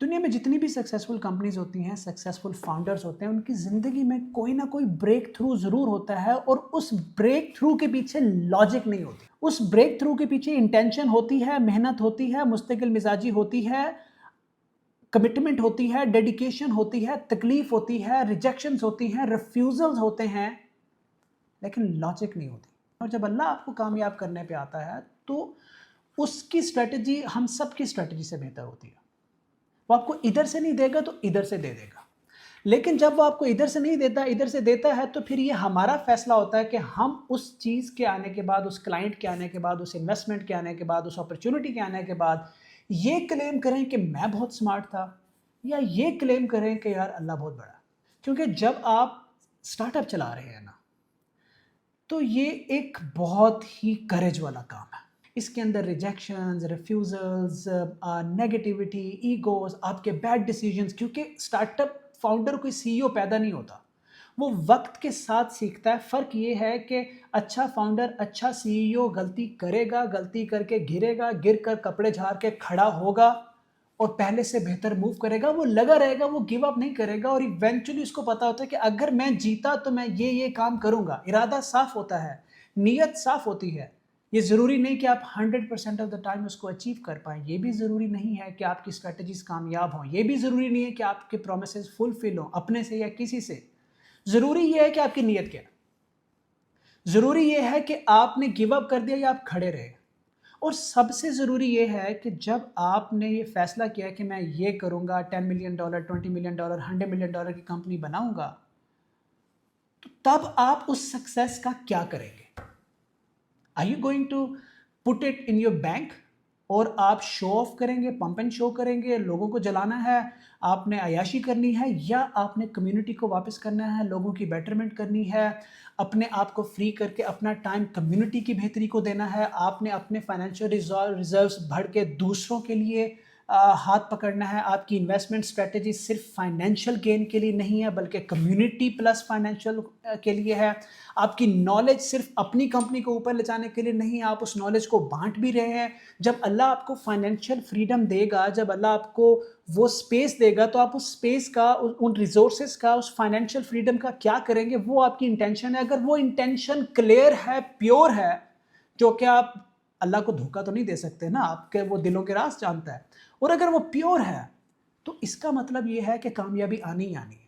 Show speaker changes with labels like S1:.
S1: दुनिया में जितनी भी सक्सेसफुल कंपनीज होती हैं, सक्सेसफुल फाउंडर्स होते हैं, उनकी ज़िंदगी में कोई ना कोई ब्रेक थ्रू ज़रूर होता है और उस ब्रेक थ्रू के पीछे लॉजिक नहीं होती। उस ब्रेक थ्रू के पीछे इंटेंशन होती है, मेहनत होती है, मुस्तकिल मिजाजी होती है, कमिटमेंट होती है, डेडिकेशन होती है, तकलीफ होती है, रिजेक्शंस होती हैं, रिफ्यूजल्स होते हैं, लेकिन लॉजिक नहीं होती। और जब अल्लाह आपको कामयाब करने पे आता है तो उसकी स्ट्रेटजी हम सब की स्ट्रेटजी से बेहतर होती है। वो आपको इधर से नहीं देगा तो इधर से दे देगा, लेकिन जब वो आपको इधर से नहीं देता, इधर से देता है, तो फिर ये हमारा फैसला होता है कि हम उस चीज़ के आने के बाद, उस क्लाइंट के आने के बाद, उस इन्वेस्टमेंट के आने के बाद, उस अपॉर्चुनिटी के आने के बाद ये क्लेम करें कि मैं बहुत स्मार्ट था, या ये क्लेम करें कि यार अल्लाह बहुत बड़ा। क्योंकि जब आप स्टार्टअप चला रहे हैं ना, तो ये एक बहुत ही करेज वाला काम है। इसके अंदर रिजेक्शंस, रिफ्यूजल्स, नेगेटिविटी, ईगोस, आपके बैड डिसीजंस, क्योंकि स्टार्टअप फाउंडर कोई सीईओ पैदा नहीं होता, वो वक्त के साथ सीखता है। फ़र्क ये है कि अच्छा फाउंडर, अच्छा सीईओ गलती करेगा, गलती करके गिरेगा, गिर कर कपड़े झाड़ के खड़ा होगा और पहले से बेहतर मूव करेगा, वो लगा रहेगा, वो गिव अप नहीं करेगा, और इवेंचुअली उसको पता होता है कि अगर मैं जीता तो मैं ये काम करूंगा। इरादा साफ होता है, नीयत साफ होती है। ये ज़रूरी नहीं कि आप 100% ऑफ द टाइम उसको अचीव कर पाएँ, ये भी ज़रूरी नहीं है कि आपकी स्ट्रैटेजीज़ कामयाब हों, ये भी ज़रूरी नहीं है कि आपके प्रोमिसेस फुलफिल हों अपने से या किसी से। ज़रूरी ये है कि आपकी नीयत क्या है। ज़रूरी ये है कि आपने गिव अप कर दिया या आप खड़े रहे। और सबसे ज़रूरी ये है कि जब आपने ये फ़ैसला किया कि मैं ये करूँगा, $10 मिलियन, $20 मिलियन, $100 मिलियन की कंपनी बनाऊँगा, तो तब आप उस सक्सेस का क्या करेंगे? Are you going to put it in your bank, और आप शो ऑफ करेंगे, पंप एंड शो करेंगे, लोगों को जलाना है, आपने अयाशी करनी है, या आपने कम्युनिटी को वापस करना है, लोगों की बेटरमेंट करनी है, अपने आप को फ्री करके अपना टाइम कम्युनिटी की बेहतरी को देना है, आपने अपने फाइनेंशियल रिजर्व्स भर के दूसरों के लिए हाथ पकड़ना है। आपकी इन्वेस्टमेंट स्ट्रेटजी सिर्फ फाइनेंशियल गेन के लिए नहीं है, बल्कि कम्युनिटी प्लस फाइनेंशियल के लिए है। आपकी नॉलेज सिर्फ अपनी कंपनी को ऊपर ले जाने के लिए नहीं है, आप उस नॉलेज को बांट भी रहे हैं। जब अल्लाह आपको फाइनेंशियल फ्रीडम देगा, जब अल्लाह आपको वो स्पेस देगा, तो आप उस स्पेस का, उन रिसोर्सेज का, उस फाइनेंशियल फ्रीडम का क्या करेंगे, वो आपकी इंटेंशन है। अगर वो इंटेंशन क्लियर है, प्योर है, जो कि आप अल्लाह को धोखा तो नहीं दे सकते ना, आपके वो दिलों के राज जानता है, और अगर वो प्योर है, तो इसका मतलब ये है कि कामयाबी आनी ही आनी है।